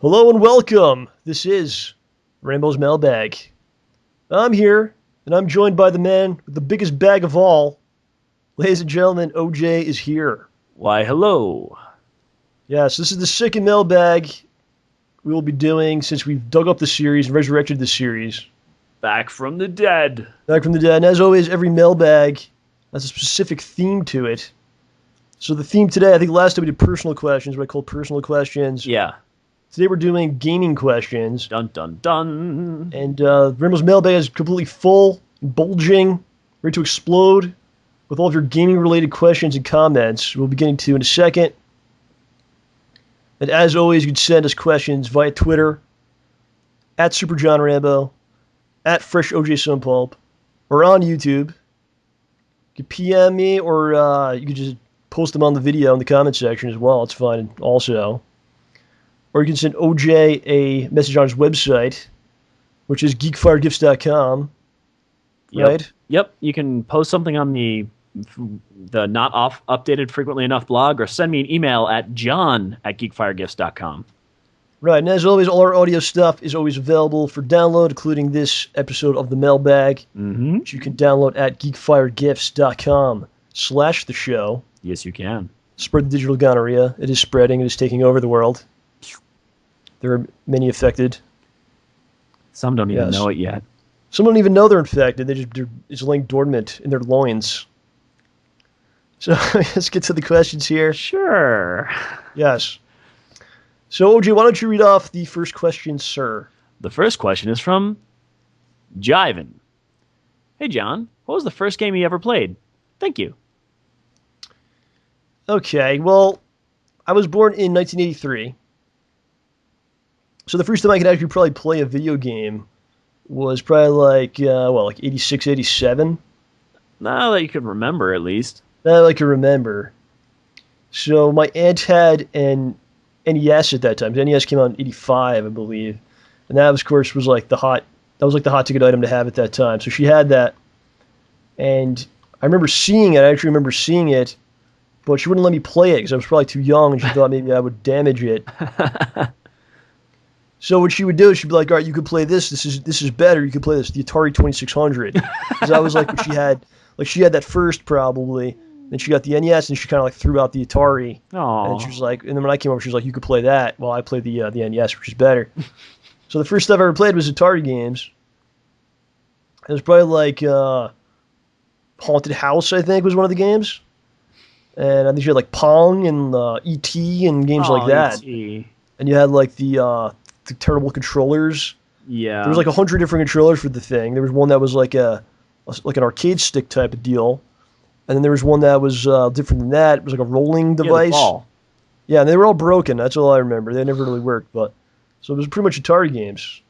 Hello and welcome. This is Rambo's Mailbag. I'm here, and I'm joined by the man with the biggest bag of all. Ladies and gentlemen, OJ is here. Why, hello. Yes, this is the second mailbag we will be doing since we've dug up the series and resurrected the series. Back from the dead. Back from the dead. And as always, every mailbag has a specific theme to it. So the theme today, I think last time we did personal questions, what I called personal questions. Yeah. Today we're doing gaming questions. Dun, dun, dun. And Rambo's mailbag is completely full, bulging, ready to explode with all of your gaming-related questions and comments. We'll be getting to in a second. And as always, you can send us questions via Twitter, at SuperJohnRambo, at FreshOJSunPulp, or on YouTube. You can PM me, or you can just post them on the video in the comment section as well. It's fine also. Or you can send OJ a message on his website, which is geekfiregifts.com. Yep. Right? Yep. You can post something on the not updated frequently enough blog, or send me an email at john@geekfiregifts.com. Right, and as always, all our audio stuff is always available for download, including this episode of the mailbag, which you can download at geekfiregifts.com/the show. Yes, you can. Spread the digital gonorrhea. It is spreading. It is taking over the world. There are many affected. Some don't even know it yet. Some don't even know they're infected. They're just laying dormant in their loins. So let's get to the questions here. Sure. Yes. So, OJ, why don't you read off the first question, sir? The first question is from Jiavin. Hey, John. What was the first game you ever played? Thank you. Okay, well, I was born in 1983. So the first time I could actually probably play a video game was probably like 86, 87? Now that you can remember, at least. That I can remember. So my aunt had an NES at that time. The NES came out in 85, I believe. And that, of course, was like the hot ticket item to have at that time. So she had that. And I remember seeing it. I actually remember seeing it. But she wouldn't let me play it because I was probably too young and she thought maybe I would damage it. So what she would do is she'd be like, all right, you could play this. This is better. You could play this, the Atari 2600. Because that was like what she had. Like she had that first probably. Then she got the NES and she kind of like threw out the Atari. Aww. And she was like, and then when I came over, she was like, you could play that. Well, I played the NES, which is better. So the first stuff I ever played was Atari games. It was probably like Haunted House, I think, was one of the games. And I think you had like Pong and E.T. and games like that. E.T. And you had like the terrible controllers. Yeah. There was like 100 different controllers for the thing. There was one that was like an arcade stick type of deal. And then there was one that was different than that. It was like a rolling device. The ball. Yeah, and they were all broken. That's all I remember. They never really worked. But so it was pretty much Atari games.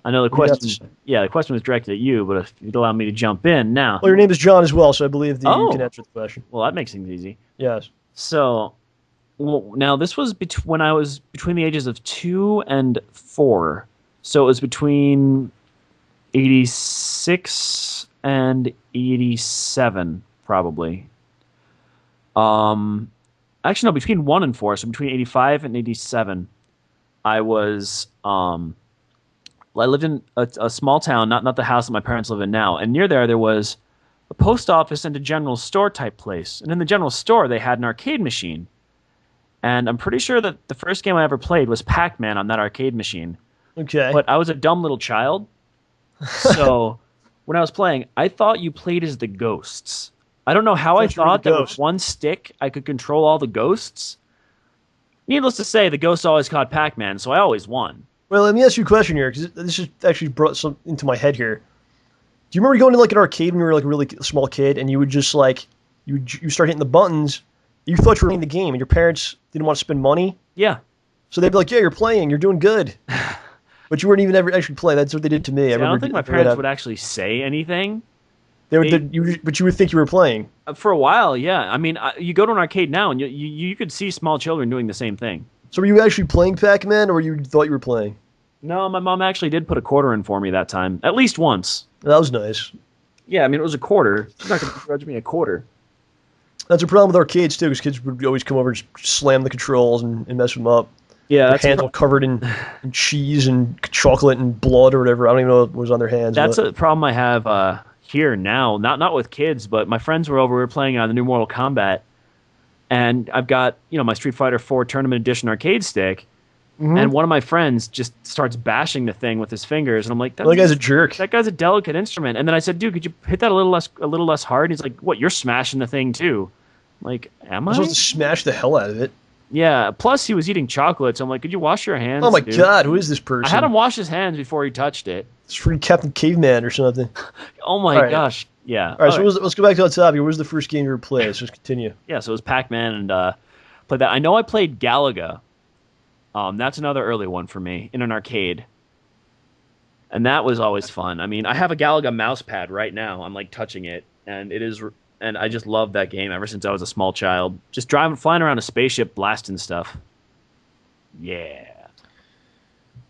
I know the question. Yeah, the question was directed at you, but if you'd allow me to jump in now. Well, your name is John as well, so I believe that you can answer the question. Well, that makes things easy. Yes. So, now this was when I was between the ages of 2 and 4. So it was between 86 and 87, probably. Actually, no, between 1 and 4. So between 85 and 87, I was I lived in a small town, not the house that my parents live in now. And near there was a post office and a general store type place. And in the general store, they had an arcade machine. And I'm pretty sure that the first game I ever played was Pac-Man on that arcade machine. Okay. But I was a dumb little child. So when I was playing, I thought you played as the ghosts. I don't know how I thought that with one stick I could control all the ghosts. Needless to say, the ghosts always caught Pac-Man, so I always won. Well, let me ask you a question here, because this has actually brought some into my head here. Do you remember going to like an arcade when you were like a really small kid, and you would just like you start hitting the buttons? You thought you were playing the game, and your parents didn't want to spend money. Yeah. So they'd be like, "Yeah, you're playing, you're doing good," but you weren't even ever actually playing. That's what they did to me. See, I don't think my parents would actually say anything. But you would think you were playing. For a while, yeah. I mean, you go to an arcade now, and you could see small children doing the same thing. So were you actually playing Pac-Man, or you thought you were playing? No, my mom actually did put a quarter in for me that time. At least once. That was nice. Yeah, I mean, it was a quarter. She's not going to begrudge me a quarter. That's a problem with arcades, too, because kids would always come over and just slam the controls and mess them up. Yeah, Their hands all covered in cheese and chocolate and blood or whatever. I don't even know what was on their hands. that's But a problem I have here now. Not with kids, but my friends were over. We were playing on the new Mortal Kombat, and I've got my Street Fighter 4 Tournament Edition arcade stick, and one of my friends just starts bashing the thing with his fingers, and I'm like, that guy's a jerk. That guy's a delicate instrument. And then I said, dude, could you hit that a little less hard? And he's like, what? You're smashing the thing too. I'm like, am I? I'm supposed to smash the hell out of it. Yeah. Plus, he was eating chocolate, so I'm like, could you wash your hands? Oh my dude? God, who is this person? I had him wash his hands before he touched it. It's freaking Captain Caveman or something. Oh my gosh. Yeah. All right, so let's go back to the topic. What was the first game you ever played? Let's just continue. Yeah, so it was Pac-Man and played that. I know I played Galaga. That's another early one for me in an arcade. And that was always fun. I mean, I have a Galaga mouse pad right now. I'm like touching it, and I just love that game ever since I was a small child. Just flying around a spaceship, blasting stuff. Yeah.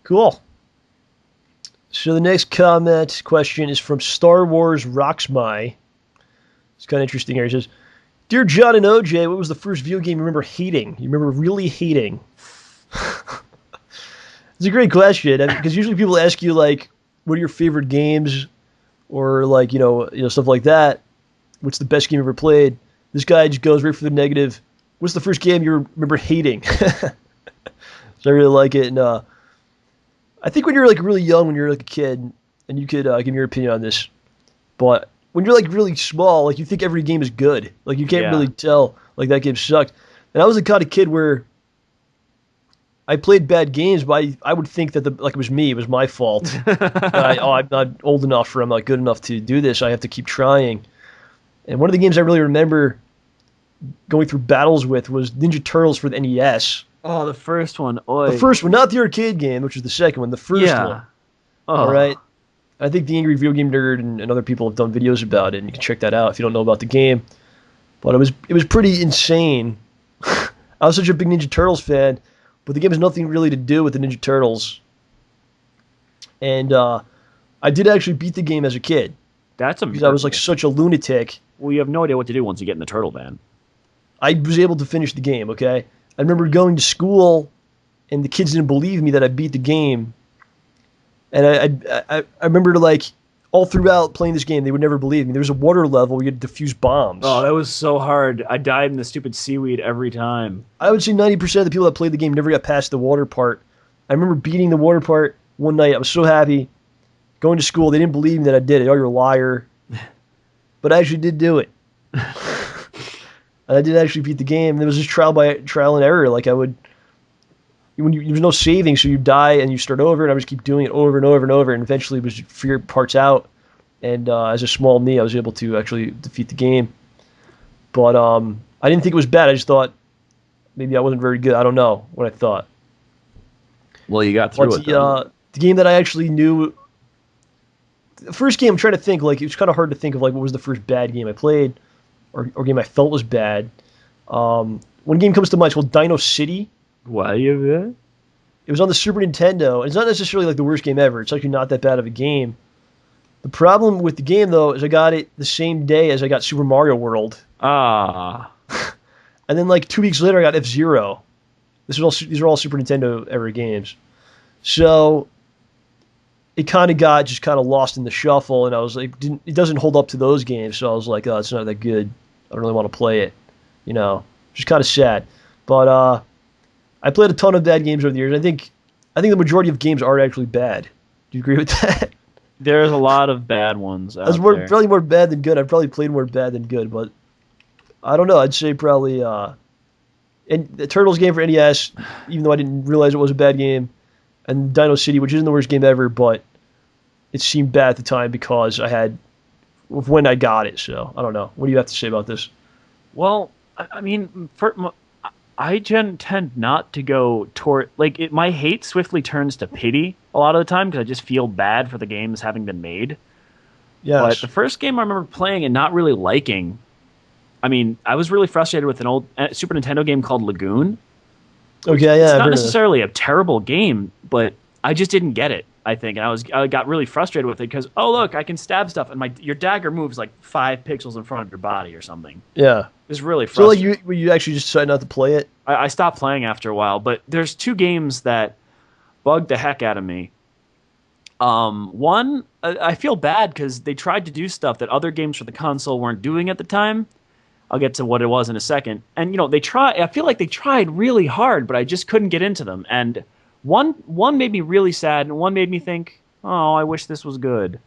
Cool. So the next question is from starwarsroxmy. It's kind of interesting here. He says, "Dear John and OJ, what was the first video game you remember hating? You remember really hating?" It's a great question because usually people ask you like, "What are your favorite games?" or like stuff like that. What's the best game you ever played? This guy just goes right for the negative. What's the first game you remember hating? So I really like it, and I think when you're like really young, when you're like a kid, and you could give me your opinion on this, but when you're like really small, like you think every game is good. Like you can't really tell like that game sucked. And I was the kind of kid where I played bad games, but I would think that it was me, it was my fault. I'm not old enough, or I'm not good enough to do this. I have to keep trying. And one of the games I really remember going through battles with was Ninja Turtles for the NES. Oh, the first one. Oy. The first one, not the arcade game, which was the second one. The first one. Oh. All right. I think the Angry Video Game Nerd and other people have done videos about it, and you can check that out if you don't know about the game. But it was pretty insane. I was such a big Ninja Turtles fan, but the game has nothing really to do with the Ninja Turtles. And I did actually beat the game as a kid. That's amazing. Because I was like such a lunatic. Well, you have no idea what to do once you get in the turtle van. I was able to finish the game, okay? I remember going to school, and the kids didn't believe me that I beat the game. And I remember like all throughout playing this game, they would never believe me. There was a water level where you had to defuse bombs. Oh, that was so hard. I died in the stupid seaweed every time. I would say 90% of the people that played the game never got past the water part. I remember beating the water part one night. I was so happy. Going to school, they didn't believe me that I did it. Oh, you're a liar. But I actually did do it. And I did actually beat the game. There was just trial and error. Like there was no saving, so you die and you start over, and I would just keep doing it over and over and over, and eventually it was figure parts out. And as a small me, I was able to actually defeat the game. But I didn't think it was bad. I just thought maybe I wasn't very good. I don't know what I thought. Well, you got through it. The game that I actually knew, the first game I'm trying to think, like it was kind of hard to think of like what was the first bad game I played, or game I felt was bad. One game comes to mind. It's called Dino City. Why you that? It was on the Super Nintendo. It's not necessarily like the worst game ever. It's actually not that bad of a game. The problem with the game, though, is I got it the same day as I got Super Mario World. Ah. And then like 2 weeks later, I got F-Zero. These are all Super Nintendo era games. So it kind of lost in the shuffle, and I was like, it doesn't hold up to those games. So I was like, oh, it's not that good. I don't really want to play it. Just kind of sad. But I played a ton of bad games over the years. I think the majority of games are actually bad. Do you agree with that? There's a lot of bad ones out there. Probably more bad than good. I've probably played more bad than good, but I don't know. I'd say probably and the Turtles game for NES, even though I didn't realize it was a bad game, and Dino City, which isn't the worst game ever, but it seemed bad at the time because of when I got it. So I don't know. What do you have to say about this? Well, I mean, I tend not to go toward my hate swiftly turns to pity a lot of the time because I just feel bad for the games having been made. Yes. But the first game I remember playing and not really liking, I mean, I was really frustrated with an old Super Nintendo game called Lagoon. Okay, yeah. It's not necessarily a terrible game, but I just didn't get it. I think, and I got really frustrated with it because, oh look, I can stab stuff, and your dagger moves like 5 pixels in front of your body or something. Yeah. It's really So like frustrating. you actually just decided not to play it? I stopped playing after a while, but there's 2 games that bugged the heck out of me. One, I feel bad because they tried to do stuff that other games for the console weren't doing at the time. I'll get to what it was in a second. And I feel like they tried really hard, but I just couldn't get into them. And one made me really sad, and one made me think, oh, I wish this was good.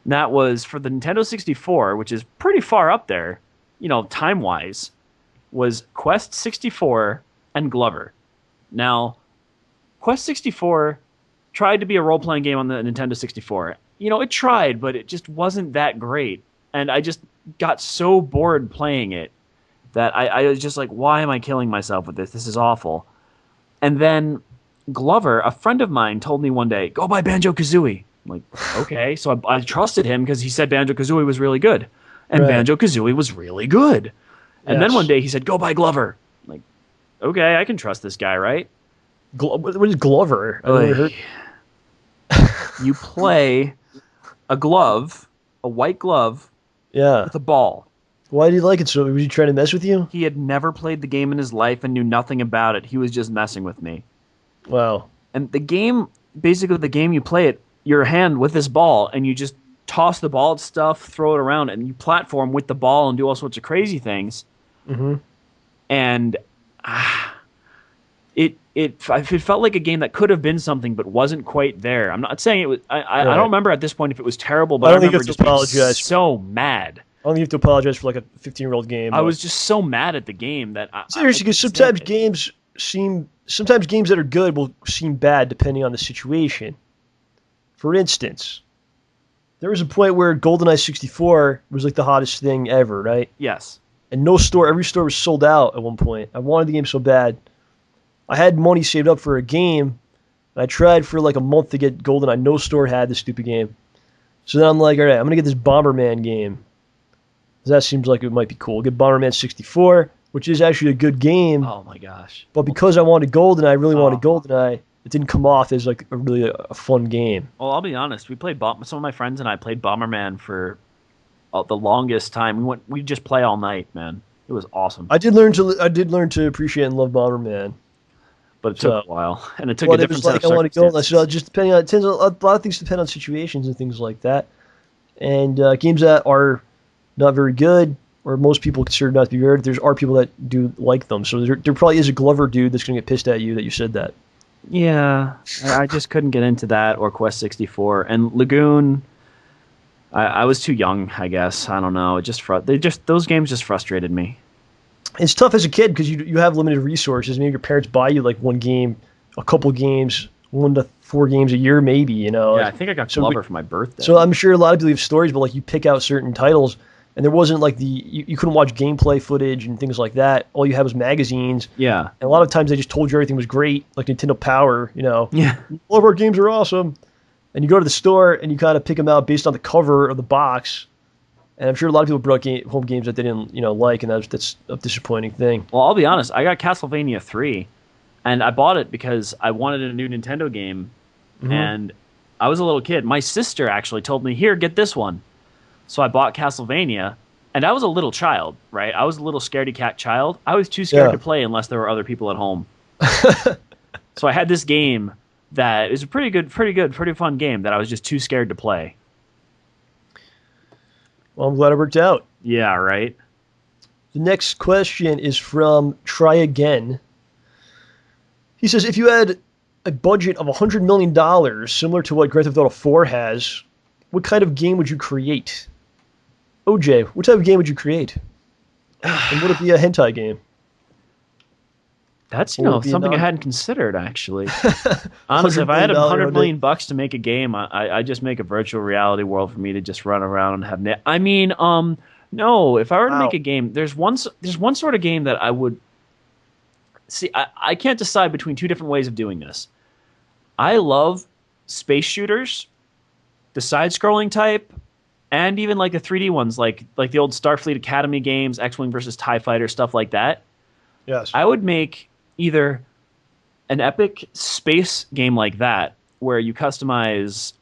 And that was for the Nintendo 64, which is pretty far up there, time-wise, was Quest 64 and Glover. Now, Quest 64 tried to be a role-playing game on the Nintendo 64. It tried, but it just wasn't that great. And I just got so bored playing it that I was just like, why am I killing myself with this? This is awful. And then Glover, a friend of mine, told me one day, go buy Banjo-Kazooie. I'm like, okay. So I trusted him because he said Banjo-Kazooie was really good. And Right. Banjo-Kazooie was really good. And then Yes. one day he said, go buy Glover. I'm like, okay, I can trust this guy, right? What is Glover? I've never heard. You play a white glove, Yeah. with a ball. Why did he like it so? Was he trying to mess with you? He had never played the game in his life and knew nothing about it. He was just messing with me. Wow. And basically the game you play it, your hand with this ball, and you just toss the ball at stuff, throw it around, and you platform with the ball and do all sorts of crazy things. Mm-hmm. And it felt like a game that could have been something but wasn't quite there. I'm not saying it was. I don't remember at this point if it was terrible, but I don't think you remember have to just being apologize. so mad. I don't think you have to apologize for like a 15-year-old game. I was just so mad at the game that seriously, because sometimes games that are good will seem bad depending on the situation. For instance, there was a point where GoldenEye 64 was like the hottest thing ever, right? Yes. And every store was sold out at one point. I wanted the game so bad. I had money saved up for a game, and I tried for like a month to get GoldenEye. No store had this stupid game. So then I'm like, all right, I'm going to get this Bomberman game. That seems like it might be cool. Get Bomberman 64, which is actually a good game. Oh my gosh. But because I wanted GoldenEye, I really wanted GoldenEye, it didn't come off as like a fun game. Well, I'll be honest. We played some of my friends and I played Bomberman for the longest time. We just play all night, man. It was awesome. I did learn to appreciate and love Bomberman. But it took a while, and it took Well, a different it was set like of I want to go. circumstances. So just depending on a lot of things depend on situations and things like that. And games that are not very good, or most people consider not to be very good, are people that do like them. So there probably is a Glover dude that's going to get pissed at you that you said that. Yeah, I just couldn't get into that or Quest 64 and Lagoon. I was too young, I guess. I don't know. Those games just frustrated me. It's tough as a kid because you have limited resources. Maybe your parents buy you like one game, a couple games, 1 to 4 games a year, maybe. Yeah, I think I got Glover for my birthday. So I'm sure a lot of people have stories, but like you pick out certain titles, and there wasn't like you couldn't watch gameplay footage and things like that. All you had was magazines. Yeah. And a lot of times they just told you everything was great, like Nintendo Power. Yeah. All of our games are awesome. And you go to the store and you kind of pick them out based on the cover of the box. And I'm sure a lot of people brought home games that they didn't, like, and that's a disappointing thing. Well, I'll be honest. I got Castlevania 3, and I bought it because I wanted a new Nintendo game, and I was a little kid. My sister actually told me, here, get this one. So I bought Castlevania, and I was a little child, right? I was a little scaredy cat child. I was too scared to play unless there were other people at home. So I had this game that is a pretty fun game that I was just too scared to play. Well, I'm glad it worked out. Yeah, right? The next question is from TryAgain. He says, if you had a budget of $100 million, similar to what Grand Theft Auto 4 has, what kind of game would you create? OJ, what type of game would you create? And would it be a hentai game? That's Or would it be something I non- hadn't considered actually. Honestly, if I had $100 million to make a game, I just make a virtual reality world for me to just run around and have. No. If I were to make a game, there's one sort of game that I would see. I can't decide between 2 different ways of doing this. I love space shooters, the side-scrolling type, and even like the 3D ones, like the old Starfleet Academy games, X-Wing versus TIE Fighter, stuff like that. Yes. I would make either an epic space game like that, where you customize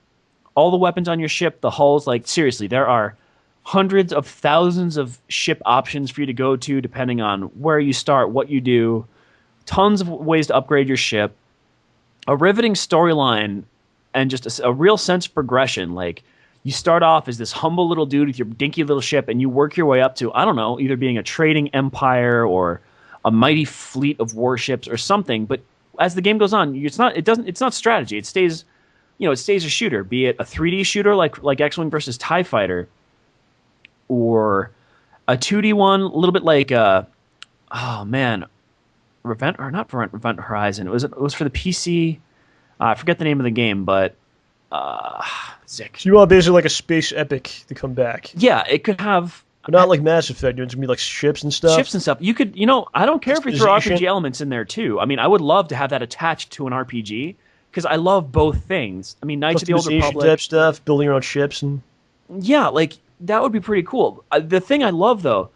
all the weapons on your ship, the hulls. Like, seriously, there are hundreds of thousands of ship options for you to go to depending on where you start, what you do. Tons of ways to upgrade your ship. A riveting storyline and just a real sense of progression. Like, you start off as this humble little dude with your dinky little ship, and you work your way up to, I don't know, either being a trading empire or a mighty fleet of warships or something. But as the game goes on, it's not strategy. It stays, it stays a shooter, be it a 3D shooter like X-Wing versus TIE Fighter, or a 2D one, a little bit like Revent Horizon. It was for the PC. I forget the name of the game, but Zick. So you want basically like a space epic to come back? Yeah, it could have. But not like Mass Effect. It's gonna be like ships and stuff. You could, I don't care if we throw RPG elements in there too. I mean, I would love to have that attached to an RPG because I love both things. I mean, Knights of the Old Republic type stuff, building your own ships, and yeah, like that would be pretty cool. The thing I love though,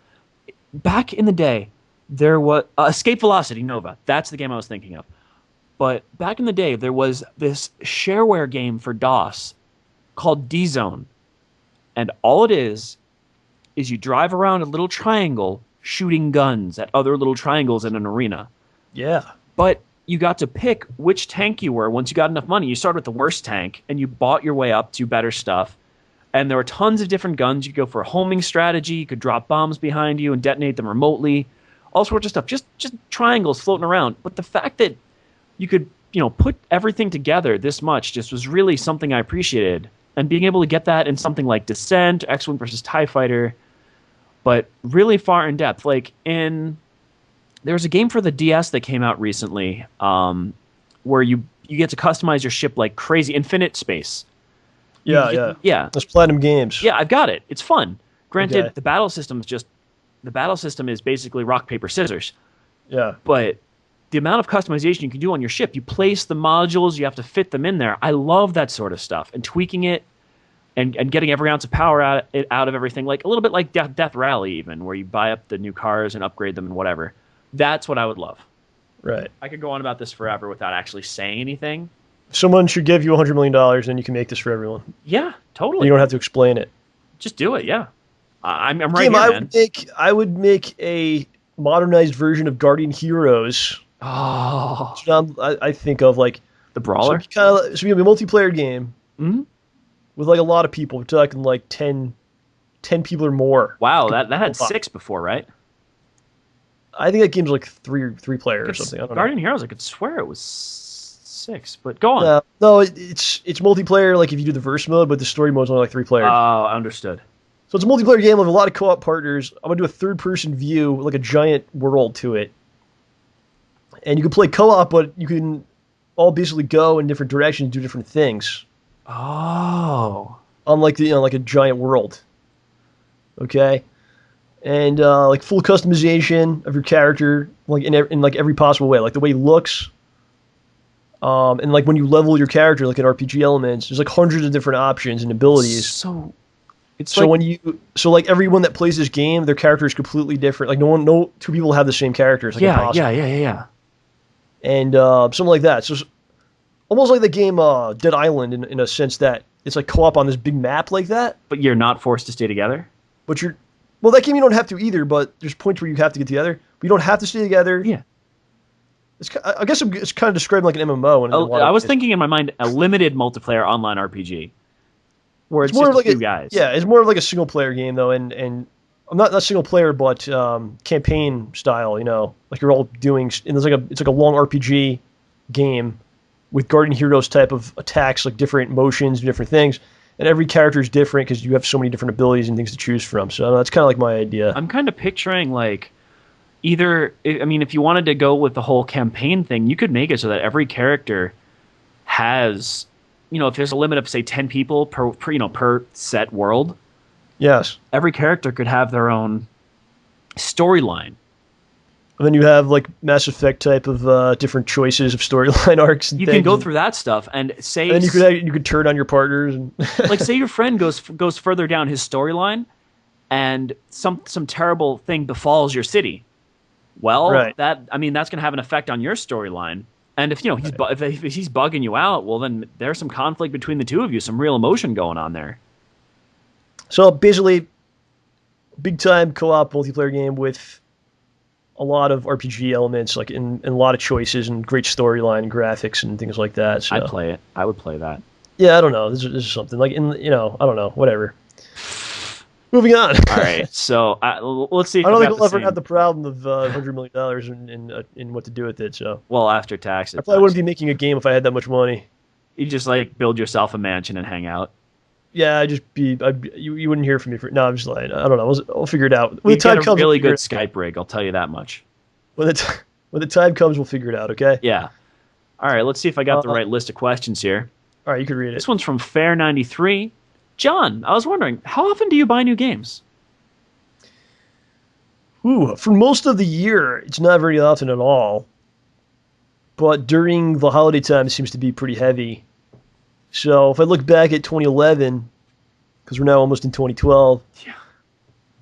back in the day, there was Escape Velocity Nova. That's the game I was thinking of. But back in the day, there was this shareware game for DOS called D-Zone. And all it is you drive around a little triangle shooting guns at other little triangles in an arena. Yeah. But you got to pick which tank you were once you got enough money. You started with the worst tank, and you bought your way up to better stuff. And there were tons of different guns. You could go for a homing strategy. You could drop bombs behind you and detonate them remotely. All sorts of stuff. Just triangles floating around. But the fact that you could, put everything together this much just was really something I appreciated. And being able to get that in something like Descent, X-Wing versus TIE Fighter, but really far in depth. Like there was a game for the DS that came out recently where you get to customize your ship like crazy. Infinite Space. Yeah. That's Platinum Games. Yeah, I've got it. It's fun. Granted, the battle system is basically rock, paper, scissors. Yeah. But the amount of customization you can do on your ship, you place the modules, you have to fit them in there. I love that sort of stuff. And tweaking it and getting every ounce of power out of everything, like a little bit like Death Rally even, where you buy up the new cars and upgrade them and whatever. That's what I would love. Right. I could go on about this forever without actually saying anything. Someone should give you $100 million and you can make this for everyone. Yeah, totally. You don't have to explain it. Just do it, yeah. I'm right here, man. I would make a modernized version of Guardian Heroes. Oh. I think of like the brawler. So it'd be a multiplayer game with like a lot of people. We're talking like 10 people or more. Wow, that had 6 before, right? I think that game's like three player or something. I don't know. Guardian Heroes, I could swear it was 6, but go on. No, it's multiplayer. Like if you do the verse mode, but the story mode's only like 3 players. Oh, understood. So it's a multiplayer game with a lot of co-op partners. I'm gonna do a third-person view, like a giant world to it. And you can play co-op, but you can all basically go in different directions, do different things. Oh. On like like a giant world. Okay? And like full customization of your character, like in like every possible way. Like the way he looks. And like when you level your character, like in RPG elements, there's like hundreds of different options and abilities. So like everyone that plays this game, their character is completely different. Like no two people have the same characters. Like Yeah. And something like that. So almost like the game Dead Island in a sense that it's like co-op on this big map like that. But you're not forced to stay together? But that game you don't have to either, but there's points where you have to get together. But you don't have to stay together. Yeah. I guess it's kind of described like an MMO. I was thinking in my mind a limited multiplayer online RPG. Where it's more just like two guys. Yeah, it's more of like a single player game though, and I'm not single player, but campaign style. Like you're all doing, and it's like a long RPG game with Guardian Heroes type of attacks, like different motions, different things, and every character is different because you have so many different abilities and things to choose from. So that's kind of like my idea. I'm kind of picturing like if you wanted to go with the whole campaign thing, you could make it so that every character has, if there's a limit of say 10 people per set world. Yes. Every character could have their own storyline. And then you have like Mass Effect type of different choices of storyline arcs. And you can go through that stuff and say. And you could turn on your partners and like say your friend goes further down his storyline, and some terrible thing befalls your city. Well, right. that's going to have an effect on your storyline, And if if he's bugging you out, well, then there's some conflict between the two of you, some real emotion going on there. So basically, big time co-op multiplayer game with a lot of RPG elements, like in a lot of choices and great storyline and graphics and things like that. So I'd play it. I would play that. yeah, I don't know. This is something like I don't know, whatever. Moving on. All right, so let's see. If I don't we think got we'll the ever same. have the problem of $100 million in what to do with it. So Well, after tax, I probably wouldn't be making a game if I had that much money. You just like build yourself a mansion and hang out. Yeah, you wouldn't hear from me for. No, I'm just lying. I don't know. I'll figure it out when You the time get a comes. really good Skype rig. I'll tell you that much. When the time comes, we'll figure it out. Okay. Yeah. All right. Let's see if I got the right list of questions here. All right, you can read it. This one's from Fair93. John, I was wondering, how often do you buy new games? Ooh, for most of the year, it's not very often at all. But during the holiday time, it seems to be pretty heavy. So if I look back at 2011, because we're now almost in 2012,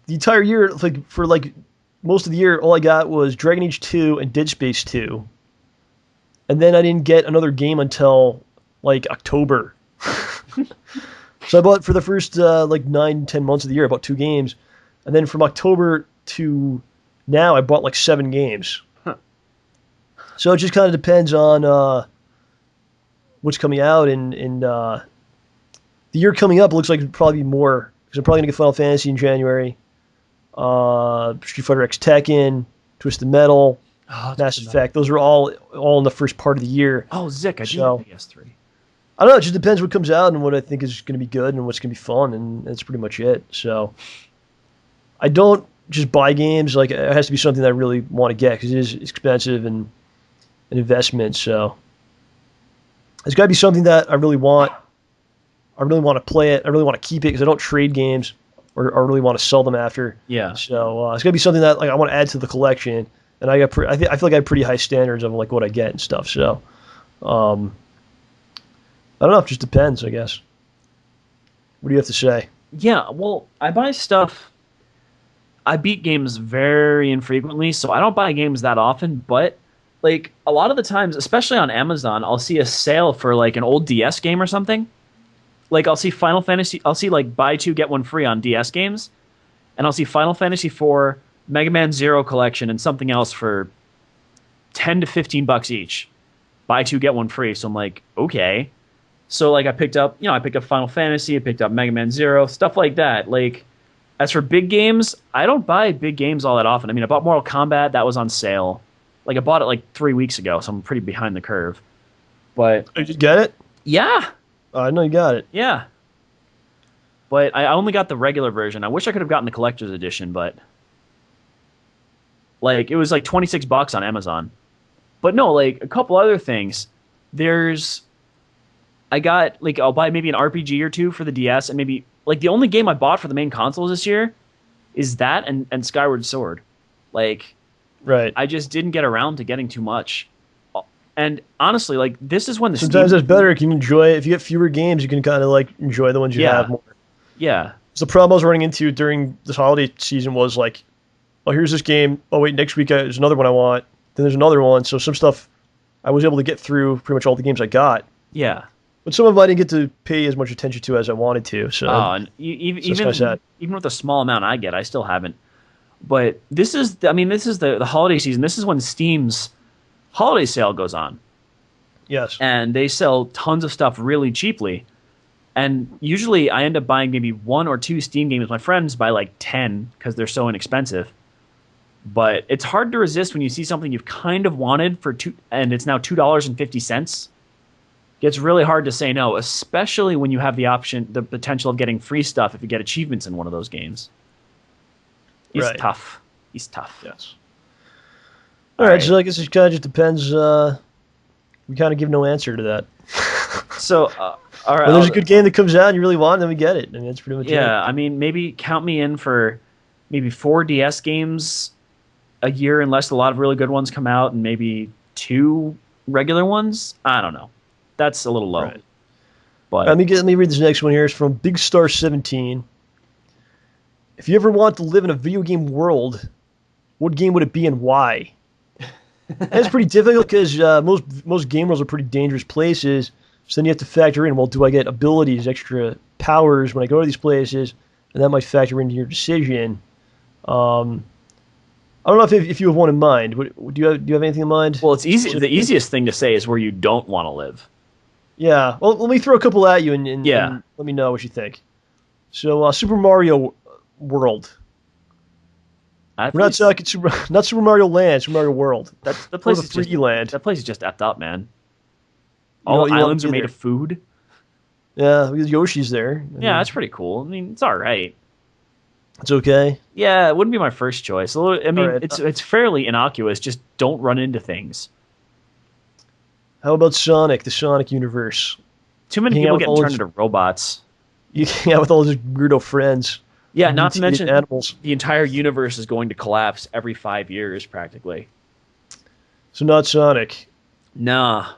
the entire year, for most of the year, all I got was Dragon Age 2 and Dead Space 2. And then I didn't get another game until like October. So I bought for the first 9-10 months of the year, I bought 2 games. And then from October to now, I bought like 7 games. Huh. So it just kind of depends on what's coming out. And the year coming up looks like it'll probably be more, because I'm probably going to get Final Fantasy in January. Street Fighter X Tekken, Twisted Metal, Mass Effect. Those are all in the first part of the year. Oh, Zick, I do have PS3. I don't know. It just depends what comes out and what I think is going to be good and what's going to be fun, and that's pretty much it. So I don't just buy games. Like, it has to be something that I really want to get, because it is expensive and an investment. So it's got to be something that I really want. I really want to play it. I really want to keep it, because I don't trade games or really want to sell them after. Yeah. So it's got to be something that I want to add to the collection, and I feel like I have pretty high standards of like what I get and stuff. So I don't know. It just depends, I guess. What do you have to say? Yeah, well, I buy stuff. I beat games very infrequently, so I don't buy games that often, but like a lot of the times, especially on Amazon, I'll see a sale for like an old DS game or something. Like I'll see Final Fantasy, I'll see like buy 2 get 1 free on DS games, and I'll see Final Fantasy 4, Mega Man Zero collection, and something else for $10 to $15 each. Buy 2 get 1 free. So I'm like, okay. So like I picked up Final Fantasy, I picked up Mega Man Zero, stuff like that. Like, as for big games, I don't buy big games all that often. I mean, I bought Mortal Kombat, that was on sale. Like, I bought it like 3 weeks ago, so I'm pretty behind the curve. But Did you get it? yeah. I know you got it. Yeah. But I only got the regular version. I wish I could have gotten the collector's edition, but like it was like $26 on Amazon. But no, like a couple other things. I'll buy maybe an RPG or 2 for the DS, and maybe like the only game I bought for the main consoles this year is that and Skyward Sword. Like, right. I just didn't get around to getting too much. And honestly, like this is when the sometimes that's better. You can enjoy, if you get fewer games, you can kind of like enjoy the ones you have more. Yeah. So the problem I was running into during this holiday season was like, oh, here's this game. Oh wait, next week there's another one I want. Then there's another one. So some stuff I was able to get through pretty much all the games I got. Yeah. But some of them I didn't get to pay as much attention to as I wanted to. So, and even with the small amount I get, I still haven't. But this is the holiday season. This is when Steam's holiday sale goes on. Yes. And they sell tons of stuff really cheaply. And usually I end up buying maybe 1 or 2 Steam games. My friends buy like 10 because they're so inexpensive. But it's hard to resist when you see something you've kind of wanted for and it's now $2.50. It's really hard to say no, especially when you have the potential of getting free stuff if you get achievements in one of those games. He's tough. He's tough. Yes. All right, so I guess it kind of just depends. We kind of give no answer to that. So, all right. When there's a good game that comes out and you really want it, then we get it. I mean, that's pretty much it. Yeah, I mean, maybe count me in for maybe 4 DS games a year, unless a lot of really good ones come out, and maybe 2 regular ones. I don't know. That's a little low. Right. But let me read this next one here. It's from Big Star 17. If you ever want to live in a video game world, what game would it be and why? And it's pretty difficult because most game worlds are pretty dangerous places. So then you have to factor in, well, do I get abilities, extra powers when I go to these places? And that might factor into your decision. Um, I don't know if you have one in mind. Do you have anything in mind? Well, it's easy. The easiest thing to say is where you don't want to live. Yeah. Well, let me throw a couple at you and, Yeah. and let me know what you think. So, Super Mario World. That We're not place, talking not Super Mario Land, Super Mario World. the Or place the is just 3D Land. that place is just effed up, man. You All know, the you want islands to are be made there. of food. Yeah, because Yoshi's there. I Yeah, mean, that's pretty cool. I mean, it's all right. it's okay. Yeah, it wouldn't be my first choice. I All mean, right. it's fairly innocuous. Just don't run into things. How about Sonic, the Sonic universe? Too many You hang out people with getting all turned his, into robots. you hang out with all his weirdo friends, Yeah, not to mutated mention animals. the entire universe is going to collapse every 5 years, practically. So not Sonic. Nah,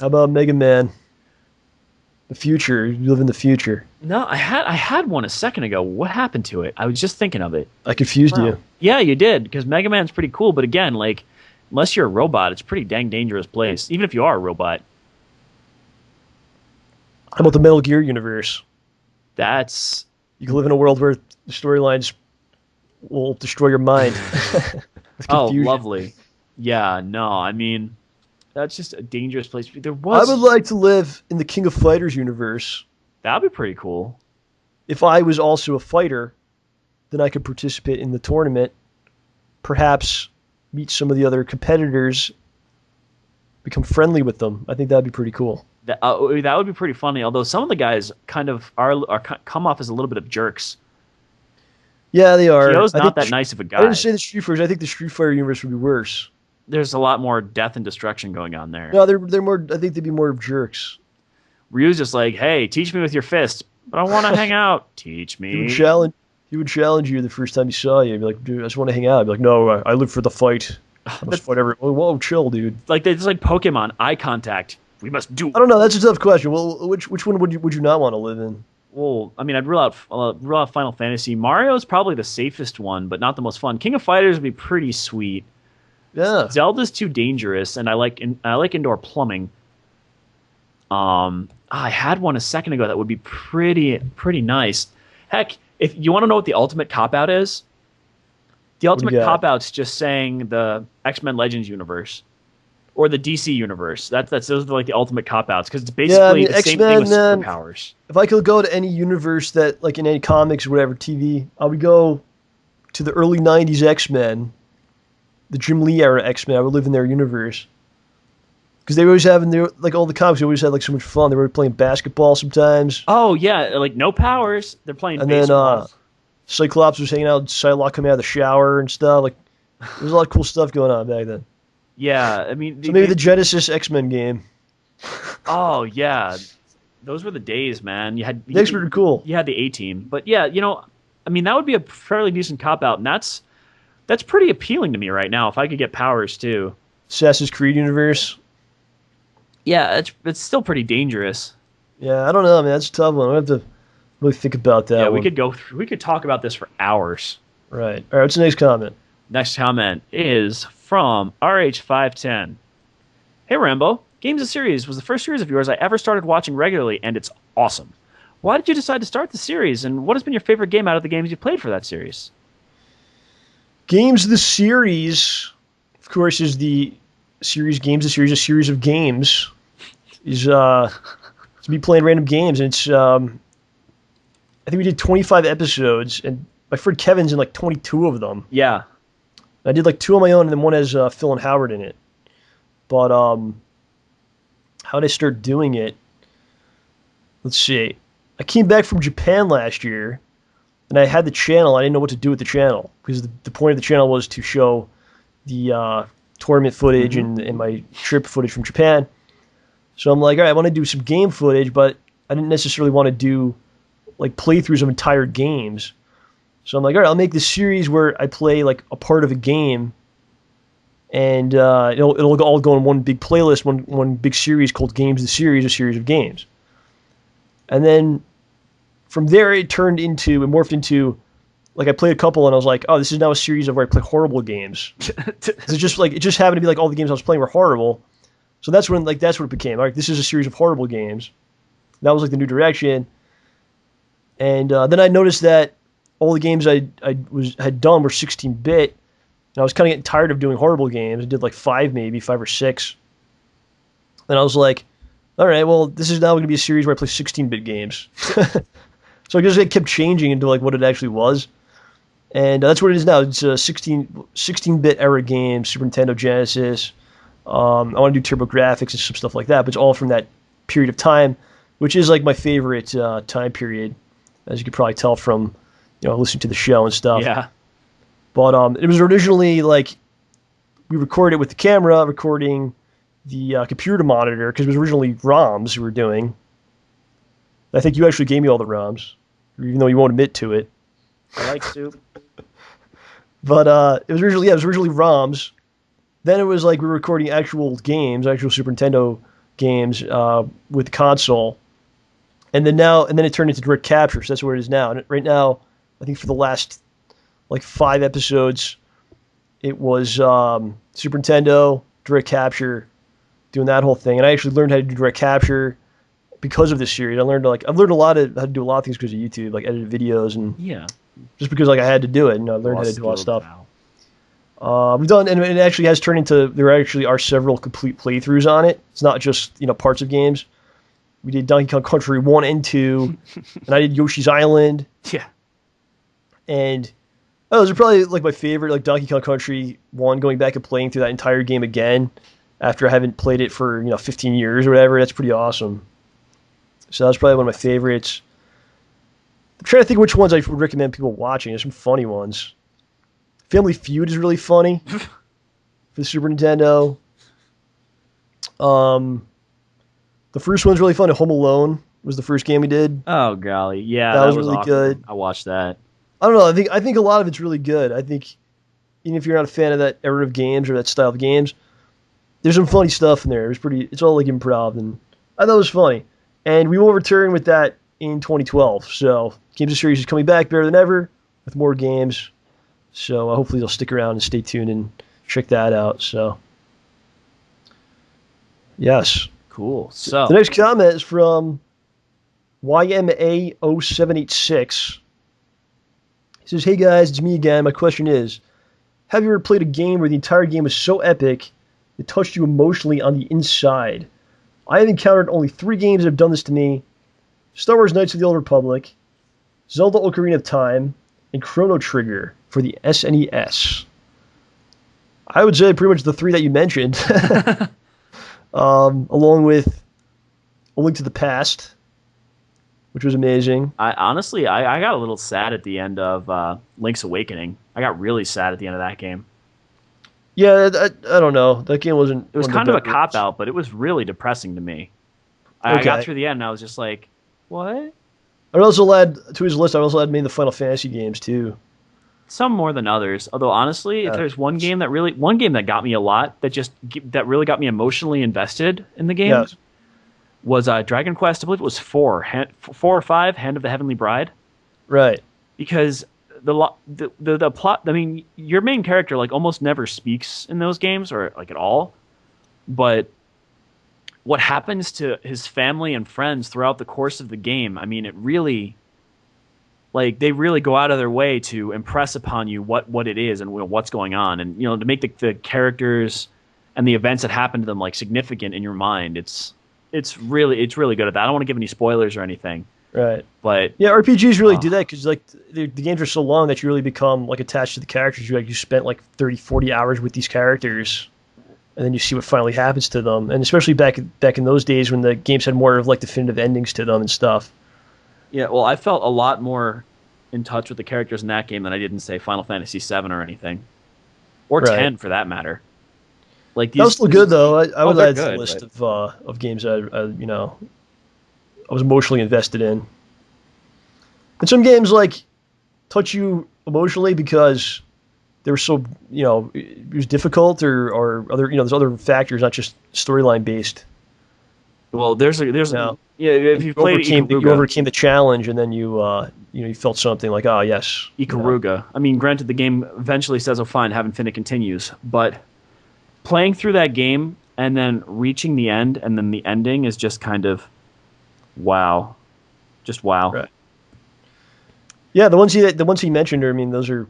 How about Mega Man? The future. You live in the future. no, I had one a second ago. What happened to it? I was just thinking of it. I confused Wow. you. Yeah, you did because Mega Man's pretty cool, but again, like, unless you're a robot, it's a pretty dang dangerous place. Even if you are a robot, How about the Metal Gear universe? that's You can live in a world where the storylines will destroy your mind with oh confusion. lovely. Yeah, no, I mean that's just a dangerous place. There I would was like to live in the King of Fighters universe. that'd be pretty cool. If I was also a fighter, then I could participate in the tournament, perhaps meet some of the other competitors, become friendly with them. I think that'd be pretty cool. That would be pretty funny. Although some of the guys kind of are come off as a little bit of jerks. Yeah, they are. Kyo's I not think that nice of a I didn't guy. say the Street Fighters. I think the Street Fighter universe would be worse. There's a lot more death and destruction going on there. No, they're more. I think they'd be more of jerks. Ryu's just like, hey, teach me with your fists, but I want to hang out. Teach He would me. challenge. He would challenge you the first time he saw you. He'd be like, "Dude, I just want to hang out." I'd be like, "No, I live for the fight. I must fight every." Whoa, chill, dude. Like it's like Pokemon, eye contact. We must do. I don't know. That's a tough question. Well, which one would you not want to live in? Well, I mean, I'd rule out Final Fantasy. Mario's probably the safest one, but not the most fun. King of Fighters would be pretty sweet. Yeah. Zelda's too dangerous, and I like indoor plumbing. I had one a second ago that would be pretty nice. Heck, if you want to know what the ultimate cop out is, the do you ultimate got? cop out's just saying the X-Men Legends universe or the DC universe. Those are like the ultimate cop outs because it's basically mean, the same thing with X-Men, superpowers. If I could go to any universe that, like in any comics or whatever, TV, I would go to the early '90s X-Men, the Jim Lee era X-Men. I would live in their universe because they always have in their like all the comics. They always had like so much fun. They were playing basketball sometimes, Oh yeah, like no powers. They're playing and then baseball. Cyclops was hanging out, Psylocke coming out of the shower and stuff. Like there was a lot of cool stuff going on back then. Yeah, I mean, So maybe the Genesis X-Men game. oh yeah, those were the days, man. The X-Men were cool. You had the A team, but yeah, I mean, that would be a fairly decent cop out, and that's pretty appealing to me right now. If I could get powers too. Assassin's Creed universe. Yeah, it's still pretty dangerous. Yeah, I don't know, man. That's a tough one. I have to really think about that. Yeah, one. we could talk about this for hours. Right. All right. What's the next comment? Next comment is from RH510. Hey Rambo, Games of Series was the first series of yours I ever started watching regularly, and it's awesome. Why did you decide to start the series, and what has been your favorite game out of the games you played for that series? Games of the series, of course, is the series. Games of the series, a series of games. Is it's me playing random games, and it's I think we did 25 episodes, and my friend Kevin's in like 22 of them. Yeah. I did like 2 on my own, and then one has Phil and Howard in it. But how did I start doing it? Let's see. I came back from Japan last year, and I had the channel. I didn't know what to do with the channel because the point of the channel was to show the tournament footage and my trip footage from Japan. So I'm like, all right, I want to do some game footage, but I didn't necessarily want to do like playthroughs of entire games. So I'm like, all right, I'll make this series where I play like a part of a game, and it'll all go in one big playlist, one big series called Games of the Series, a series of games. And then from there, it morphed into like I played a couple and I was like, oh, this is now a series of where I play horrible games. It just happened to be like all the games I was playing were horrible. So that's what it became. All right, this is a series of horrible games. That was like the new direction. And then I noticed that all the games I had done were 16-bit. And I was kind of getting tired of doing horrible games. I did like 5 or 6. And I was like, all right, well, this is now going to be a series where I play 16-bit games. So I guess it kept changing into like what it actually was. And that's what it is now. It's a 16-bit era game, Super Nintendo, Genesis. I want to do TurboGrafx and some stuff like that, but it's all from that period of time, which is like my favorite time period, as you could probably tell from listening to the show and stuff. Yeah. But it was originally like we recorded it with the camera, recording the computer monitor, because it was originally ROMs we were doing. I think you actually gave me all the ROMs, even though you won't admit to it. I like soup. But it was originally ROMs. Then it was like we were recording actual games, actual Super Nintendo games with the console. And then it turned into direct capture, so that's where it is now. And right now, I think for the last like 5 episodes, it was Super Nintendo, direct capture, doing that whole thing. And I actually learned how to do direct capture because of this series. I've learned how to do a lot of things because of YouTube, like edited videos and just because like I had to do it. I learned how to do a lot of stuff. We've done, and it actually has turned into, there actually are several complete playthroughs on it. It's not just, parts of games. We did Donkey Kong Country 1 and 2, and I did Yoshi's Island. Yeah. And those are probably like my favorite, like Donkey Kong Country 1, going back and playing through that entire game again after I haven't played it for, 15 years or whatever. That's pretty awesome. So that's probably one of my favorites. I'm trying to think which ones I would recommend people watching. There's some funny ones. Family Feud is really funny for the Super Nintendo. The first one's really fun. Home Alone was the first game we did. Oh golly, yeah, that was really awesome. good. I watched that. I don't know. I think a lot of it's really good. I think even if you're not a fan of that era of games or that style of games, there's some funny stuff in there. It's all like improv, and I thought it was funny. And we will return with that in 2012. So Games of Series is coming back better than ever with more games. So hopefully you'll stick around and stay tuned and check that out. So, yes. Cool. So the next comment is from YMA0786. He says, hey guys, it's me again. My question is, have you ever played a game where the entire game was so epic it touched you emotionally on the inside? I have encountered only 3 games that have done this to me: Star Wars Knights of the Old Republic, Zelda Ocarina of Time, and Chrono Trigger for the SNES. I would say pretty much the 3 that you mentioned, along with A Link to the Past, which was amazing. I got a little sad at the end of Link's Awakening. I got really sad at the end of that game. Yeah, I don't know. That game wasn't... It was kind of a cop-out, but it was really depressing to me. I got through the end, and I was just like, what? I also add to his list, I also had made the Final Fantasy games, too. Some more than others. Although, honestly, if there's one game that got me a lot, that really got me emotionally invested in the game, was Dragon Quest. I believe it was 4 or 5, Hand of the Heavenly Bride. Right. Because the plot, I mean, your main character like almost never speaks in those games, or like at all. But what happens to his family and friends throughout the course of the game, I mean, it really, like, they really go out of their way to impress upon you what it is and what's going on, and to make the characters and the events that happen to them like significant in your mind. It's really good at that. I don't want to give any spoilers or anything. Right. But yeah, RPGs really do that because like the games are so long that you really become like attached to the characters. You spent like 30, 40 hours with these characters, and then you see what finally happens to them. And especially back in those days when the games had more of like definitive endings to them and stuff. Yeah, well, I felt a lot more in touch with the characters in that game than I did in, say, Final Fantasy VII or anything, or 10 for that matter. Like that was still good though. I would add to the list of games that I was emotionally invested in. And some games like touch you emotionally because they were so it was difficult or other there's other factors, not just storyline based. Well, there's No. yeah. If And you've played you Ikaruga, overcame the challenge, and then you felt something like, oh yes, Ikaruga. I mean, granted, the game eventually says, "Oh, fine, have infinite continues," but playing through that game and then reaching the end, and then the ending is just kind of wow, just wow. right. Yeah, the ones he mentioned, I mean, those are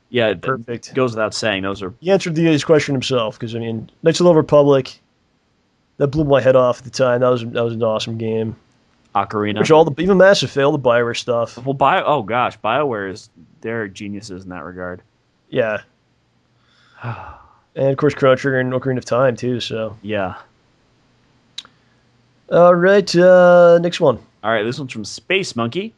Yeah, it perfect. goes without saying. Those are He answered his question himself because I mean, Knights of the Old Republic that blew my head off at the time. That was an awesome game. Ocarina. Which all the even Mass Effect, all the Bioware stuff. Well, Bio. Oh gosh, Bioware is they're geniuses in that regard. Yeah, and of course Chrono Trigger and Ocarina of Time too. So Yeah. all right, next one. All right, this one's from Space Monkey.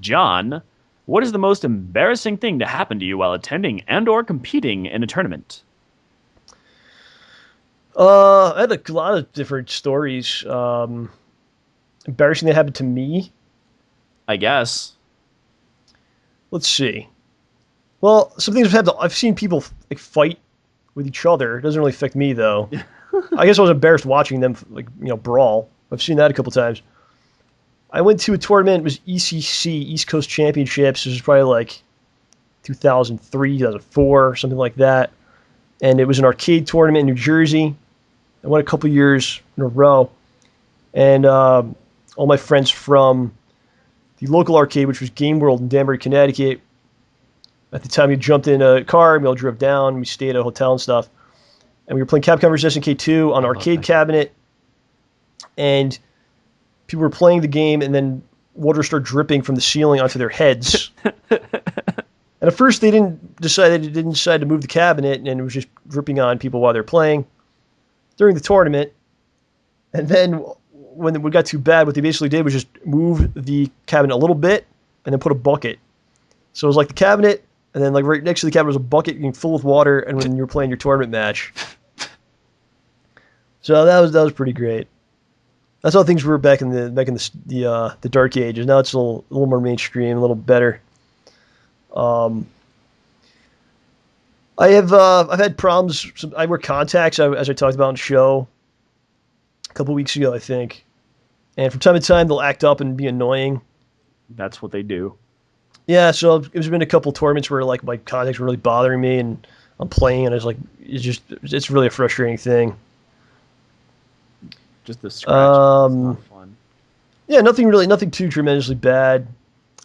John, what is the most embarrassing thing to happen to you while attending and/or competing in a tournament? I had a lot of different stories. Embarrassing that happened to me. I guess. Let's see. Well, some things I've seen people like fight with each other. It doesn't really affect me though. I guess I was embarrassed watching them like brawl. I've seen that a couple times. I went to a tournament. It was ECC East Coast Championships. It was probably like 2003, 2004, something like that. And it was an arcade tournament in New Jersey. I went a couple years in a row, and all my friends from the local arcade, which was Game World in Danbury, Connecticut. At the time, we jumped in a car, we all drove down, we stayed at a hotel and stuff, and we were playing Capcom vs SNK2 on an arcade cabinet, and people were playing the game, and then water started dripping from the ceiling onto their heads. And at first, they didn't decide to move the cabinet, and it was just dripping on people while they're playing during the tournament. And then when it got too bad, what they basically did was just move the cabinet a little bit and then put a bucket. So it was like the cabinet, and then like right next to the cabinet was a bucket full with water, and when you were playing your tournament match. So that was pretty great. That's how things were back in the dark ages. Now it's a little more mainstream, a little better. I've had problems. I wear contacts, as I talked about on the show a couple weeks ago, I think. And from time to time, they'll act up and be annoying. That's what they do. Yeah, so there's been a couple tournaments where like my contacts were really bothering me, and I'm playing, and it's really a frustrating thing. Just the scratch. It's not fun. Yeah, nothing too tremendously bad.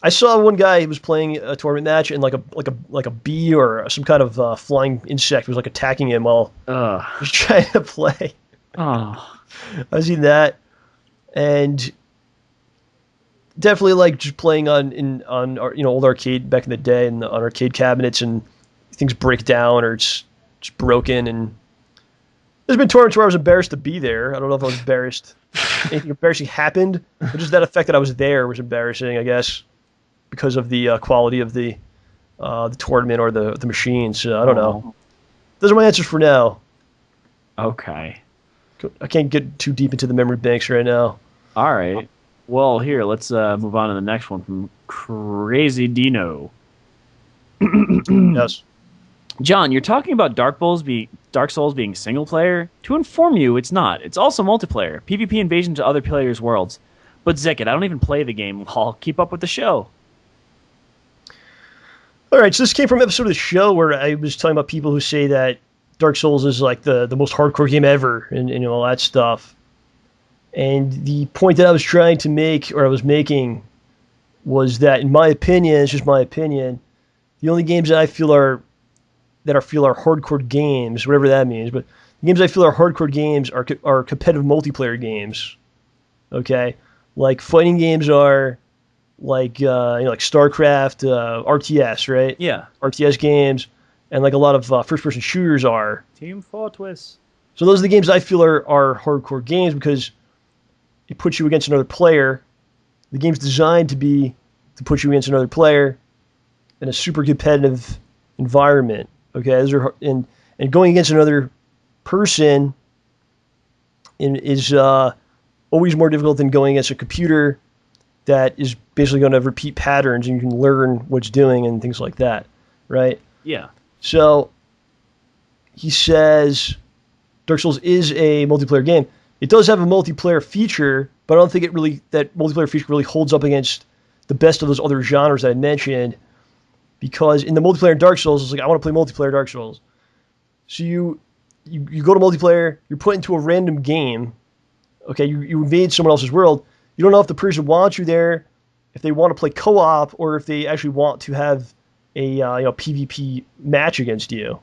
I saw one guy who was playing a tournament match, and like a bee or some kind of flying insect was like attacking him while Ugh. he was trying to play. Oh. I've seen that, and definitely like just playing on old arcade back in the day and on arcade cabinets, and things break down or it's just broken. And there's been tournaments where I was embarrassed to be there. I don't know if I was embarrassed. Anything embarrassing happened, but just that effect that I was there was embarrassing, I guess, because of the quality of the tournament or the machines. I don't know. Those are my answers for now. Okay. I can't get too deep into the memory banks right now. All right. Well, here, let's move on to the next one from Crazy Dino. Yes. John, you're talking about Dark Souls being single player. To inform you, it's not. It's also multiplayer. PvP invasion to other players' worlds. But Zicket, I don't even play the game. I'll keep up with the show. All right, so this came from an episode of the show where I was talking about people who say that Dark Souls is like the most hardcore game ever, and all that stuff. And the point that I was trying to make, or I was making, was that in my opinion, it's just my opinion, the only games that I feel are hardcore games, whatever that means, but the games I feel are hardcore games are competitive multiplayer games. Okay, like fighting games are like like StarCraft, RTS, right? Yeah. RTS games, and like a lot of first-person shooters are. Team Fortress. So those are the games I feel are hardcore games because it puts you against another player. The game's designed to put you against another player in a super competitive environment. Okay, those are and going against another person is always more difficult than going against a computer that is basically going to repeat patterns and you can learn what's doing and things like that, right? Yeah. So he says Dark Souls is a multiplayer game. It does have a multiplayer feature, but I don't think that multiplayer feature really holds up against the best of those other genres that I mentioned. Because in the multiplayer Dark Souls, it's like I want to play multiplayer Dark Souls. So you go to multiplayer, you're put into a random game. Okay, you invade someone else's world. You don't know if the person wants you there, if they want to play co-op, or if they actually want to have a PvP match against you.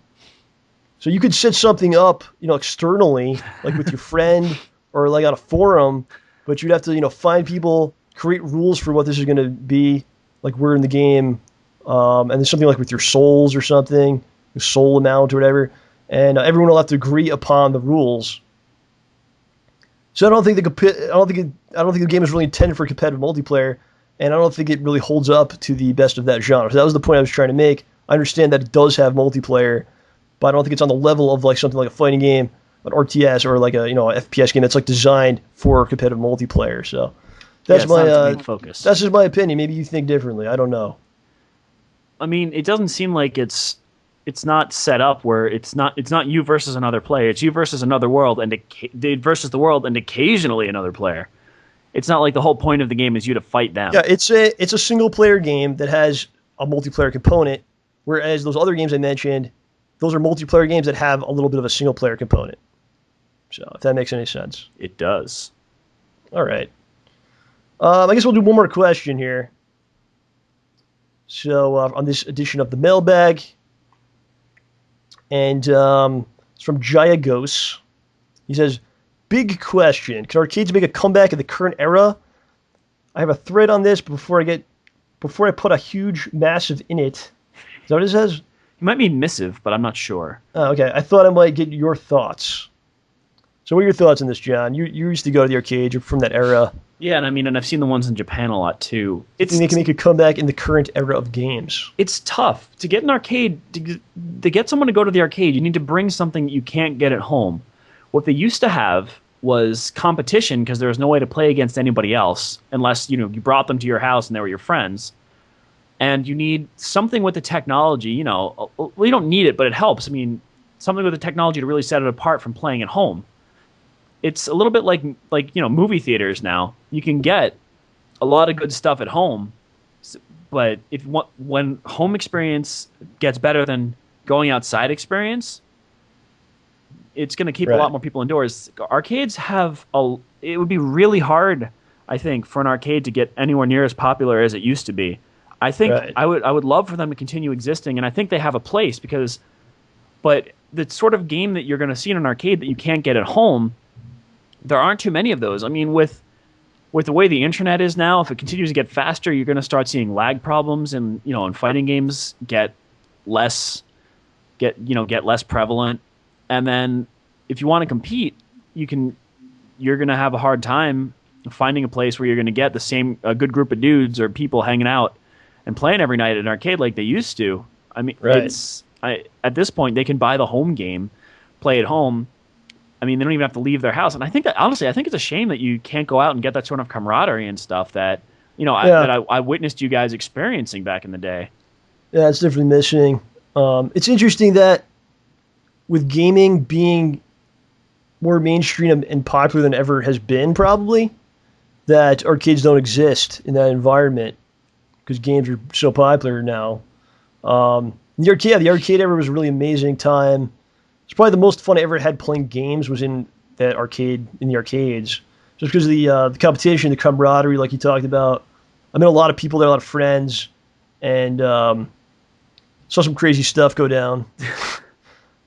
So you could set something up, externally, like with your friend or like on a forum, but you'd have to, find people, create rules for what this is going to be, like we're in the game, and then something like with your souls or something, your soul amount or whatever, and everyone will have to agree upon the rules. So I don't think the game is really intended for competitive multiplayer, and I don't think it really holds up to the best of that genre. So that was the point I was trying to make. I understand that it does have multiplayer, but I don't think it's on the level of like something like a fighting game, an RTS, or like a FPS game that's like designed for competitive multiplayer. So that's not its main focus. That's just my opinion. Maybe you think differently. I don't know. I mean, it doesn't seem like it's not set up where it's not you versus another player. It's you versus another world and versus the world and occasionally another player. It's not like the whole point of the game is you to fight them. Yeah, it's a single player game that has a multiplayer component, whereas those other games I mentioned, those are multiplayer games that have a little bit of a single player component. So if that makes any sense. It does. All right. I guess we'll do one more question here. So on this edition of the mailbag, and it's from Jiavin. He says, big question. Can arcades make a comeback in the current era? I have a thread on this, but before I put a huge massive in it. Is that what it says? You might mean missive, but I'm not sure. Oh, okay. I thought I might get your thoughts. So what are your thoughts on this, John? You used to go to the arcade. You're from that era. Yeah, and I've seen the ones in Japan a lot too. They can make a comeback in the current era of games. It's tough to get an arcade to get someone to go to the arcade. You need to bring something you can't get at home. What they used to have was competition because there was no way to play against anybody else unless you brought them to your house and they were your friends. And you need something with the technology. Well, you don't need it, but it helps. I mean, something with the technology to really set it apart from playing at home. It's a little bit like movie theaters now. You can get a lot of good stuff at home, but when home experience gets better than going outside experience, it's going to keep a lot more people indoors. Arcades it would be really hard, I think, for an arcade to get anywhere near as popular as it used to be. I think I would love for them to continue existing, and I think they have a place but the sort of game that you're going to see in an arcade that you can't get at home, there aren't too many of those. I mean, with the way the internet is now, if it continues to get faster, you're going to start seeing lag problems, and fighting games get less prevalent. And then if you want to compete, you're going to have a hard time finding a place where you're going to get a good group of dudes or people hanging out and playing every night at an arcade like they used to. I mean, at this point they can buy the home game, play at home. I mean, they don't even have to leave their house. And I think that, honestly, it's a shame that you can't go out and get that sort of camaraderie and stuff that, I witnessed you guys experiencing back in the day. Yeah, it's definitely missing. It's interesting that with gaming being more mainstream and popular than ever has been, probably, that arcades don't exist in that environment because games are so popular now. The arcade era was a really amazing time. It's probably the most fun I ever had playing games was in that arcade, in the arcades. Just because of the competition, the camaraderie, like you talked about. I met a lot of people there, a lot of friends, and saw some crazy stuff go down.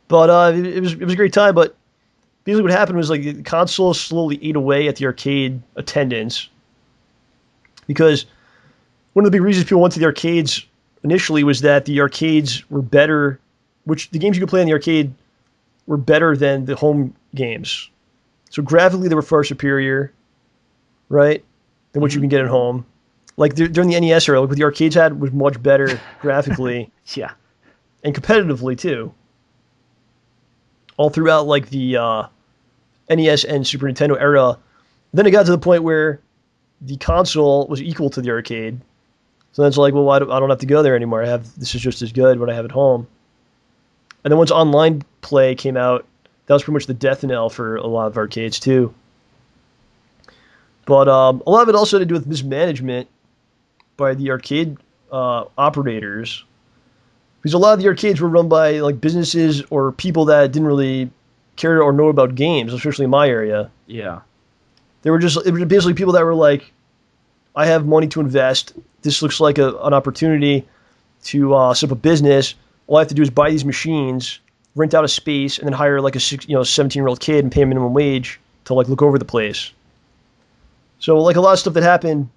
But it was a great time. But basically what happened was like the console slowly ate away at the arcade attendance. Because one of the big reasons people went to the arcades initially was that the arcades were better, which the games you could play in the arcade were better than the home games. So graphically, they were far superior, right, than what you can get at home. Like during the NES era, like what the arcades had was much better graphically. Yeah. And competitively, too. All throughout like the NES and Super Nintendo era. Then it got to the point where the console was equal to the arcade. So then it's like, well, I don't have to go there anymore. This is just as good what I have at home. And then once online play came out, that was pretty much the death knell for a lot of arcades too. But a lot of it also had to do with mismanagement by the arcade operators, because a lot of the arcades were run by like businesses or people that didn't really care or know about games, especially in my area. Yeah. It was basically people that were like, I have money to invest. This looks like an opportunity to set up a business. All I have to do is buy these machines, rent out a space, and then hire like a 17-year-old kid and pay him minimum wage to like look over the place. So like a lot of stuff that happened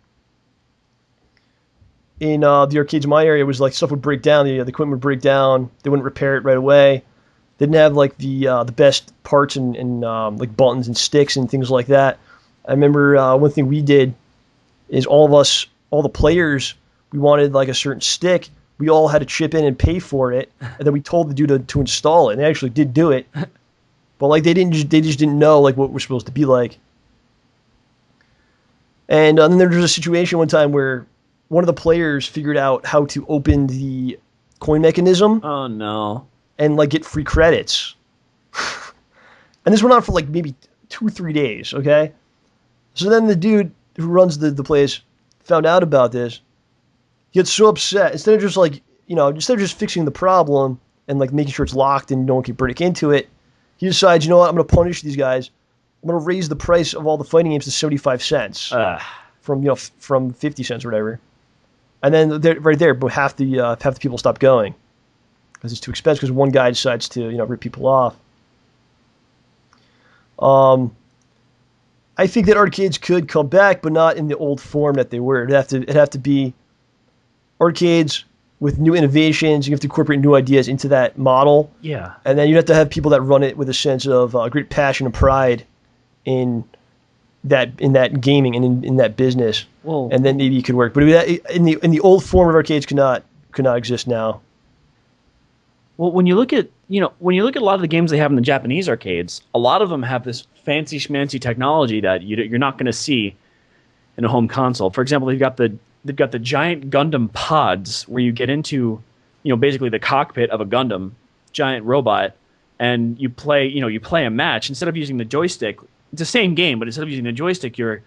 in the arcades in my area was like stuff would break down, the equipment would break down, they wouldn't repair it right away. They didn't have like the best parts and like buttons and sticks and things like that. I remember one thing we did is all the players, we wanted like a certain stick. We all had to chip in and pay for it, and then we told the dude to install it. And they actually did do it, but like they just didn't know like what we're supposed to be like. And then there was a situation one time where one of the players figured out how to open the coin mechanism. Oh no! And like get free credits. And this went on for like maybe 2-3 days. Okay, so then the dude who runs the place found out about this. He gets so upset. Instead of just fixing the problem and like making sure it's locked and no one can break into it, he decides, you know what, I'm going to punish these guys. I'm going to raise the price of all the fighting games to 75 cents from 50 cents or whatever. And then right there, but half the people stop going because it's too expensive. Because one guy decides to rip people off. I think that arcades could come back, but not in the old form that they were. It'd have to be arcades with new innovations. You have to incorporate new ideas into that model. Yeah. And then you have to have people that run it with a sense of great passion and pride in that gaming and in that business. Well, and then maybe it could work. But in the old form of arcades could not exist now. Well, when you look at a lot of the games they have in the Japanese arcades, a lot of them have this fancy schmancy technology that you're not going to see in a home console. For example, they've got the giant Gundam pods where you get into, basically the cockpit of a Gundam, giant robot, and you play a match. Instead of using the joystick, it's the same game, but instead of using the joystick, you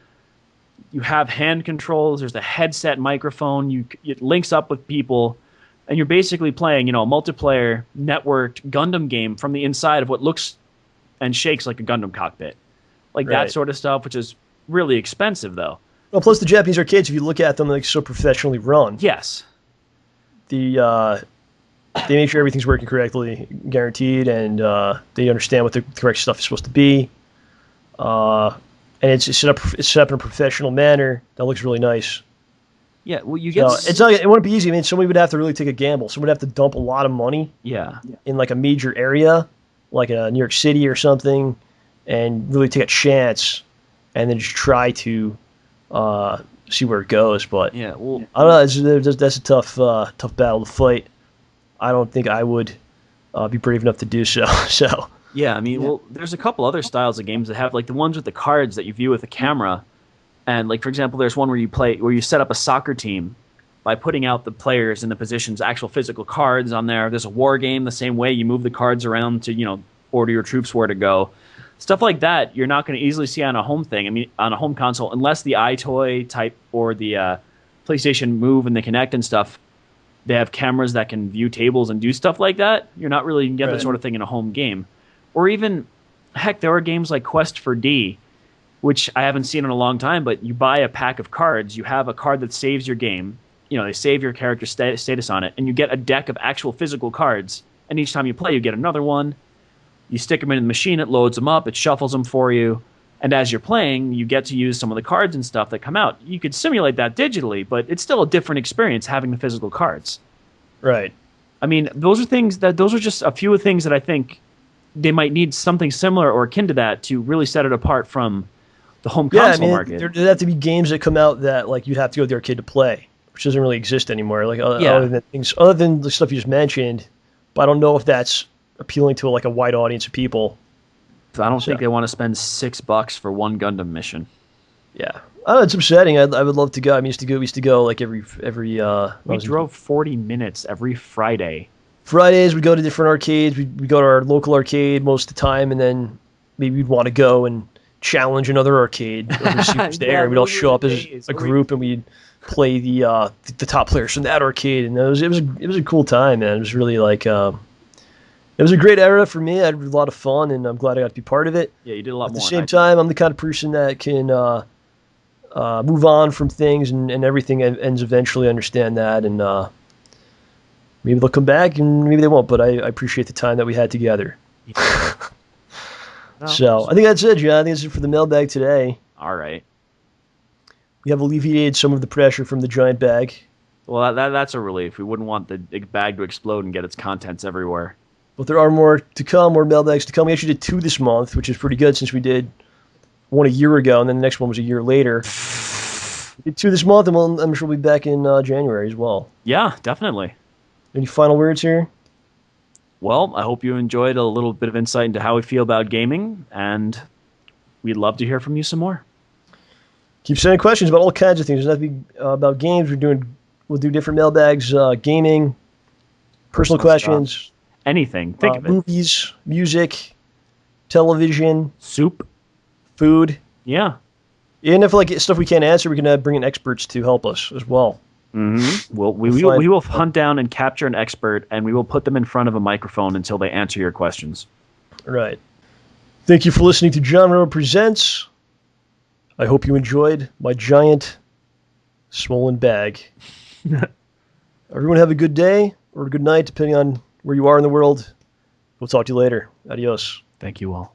have hand controls. There's the headset microphone. It links up with people, and you're basically playing, a multiplayer networked Gundam game from the inside of what looks and shakes like a Gundam cockpit, like that sort of stuff, which is really expensive though. Well, plus the Japanese arcades, if you look at them, they're so professionally run. Yes. They make sure everything's working correctly, guaranteed, and they understand what the correct stuff is supposed to be. And it's set up in a professional manner that looks really nice. Yeah, well, it wouldn't be easy. I mean, somebody would have to really take a gamble. Someone would have to dump a lot of money. Yeah. In like a major area, like New York City or something, and really take a chance, and then just try to see where it goes. But yeah, well, I don't know. That's a tough battle to fight. I don't think I would be brave enough to do so. So yeah, I mean, well, there's a couple other styles of games that have like the ones with the cards that you view with a camera, and like for example, there's one where you set up a soccer team by putting out the players in the positions, actual physical cards on there. There's a war game the same way. You move the cards around to order your troops where to go. Stuff like that you're not going to easily see on a home thing. I mean, on a home console, unless the iToy type or the PlayStation Move and the Kinect and stuff, they have cameras that can view tables and do stuff like that. You're not really going to get that sort of thing in a home game. Or even, heck, there are games like Quest for D, which I haven't seen in a long time, but you buy a pack of cards, you have a card that saves your game, they save your character status on it, and you get a deck of actual physical cards, and each time you play, you get another one. You stick them in the machine, it loads them up, it shuffles them for you, and as you're playing, you get to use some of the cards and stuff that come out. You could simulate that digitally, but it's still a different experience having the physical cards. Right. I mean, those are just a few of the things that I think they might need something similar or akin to that to really set it apart from the home console market. There have to be games that come out that like you'd have to go to the arcade to play, which doesn't really exist anymore. Like other than the stuff you just mentioned, but I don't know if that's appealing to like a wide audience of people. I don't think they want to spend $6 for one Gundam mission. Yeah, I don't know, it's upsetting. I would love to go. I mean, we used to go like every. We drove 40 minutes every Friday. Fridays we go to different arcades. We go to our local arcade most of the time, and then maybe we'd want to go and challenge another arcade over see who's there. Yeah, We'd all those show were up the as days. a group and we'd play the top players from that arcade, and it was a cool time, man. It was really like it was a great era for me. I had a lot of fun, and I'm glad I got to be part of it. Yeah, you did a lot At more. the same time, I'm the kind of person that can move on from things, and everything ends eventually. I understand that, and maybe they'll come back, and maybe they won't. But I appreciate the time that we had together. No, So I think that's it, John. I think that's it for the mailbag today. all right. We have alleviated some of the pressure from the giant bag. Well, that's a relief. We wouldn't want the bag to explode and get its contents everywhere. But there are more to come, more mailbags to come. We actually did 2 this month, which is pretty good since we did one a year ago, and then the next one was a year later. We did 2 this month, and I'm sure we'll be back in January as well. Yeah, definitely. Any final words here? Well, I hope you enjoyed a little bit of insight into how we feel about gaming, and we'd love to hear from you some more. Keep sending questions about all kinds of things. It doesn't have to be about games. We'll do different mailbags, gaming, personal questions, stuff. Anything. Think of it. Movies, music, television, Soup. food. Yeah. And if like stuff we can't answer, we can bring in experts to help us as well. Mm-hmm. Well, we will hunt down and capture an expert, and we will put them in front of a microphone until they answer your questions. All right. Thank you for listening to John Rambo Presents. I hope you enjoyed my giant swollen bag. Everyone have a good day or a good night, depending on where you are in the world. We'll talk to you later. Adios. Thank you all.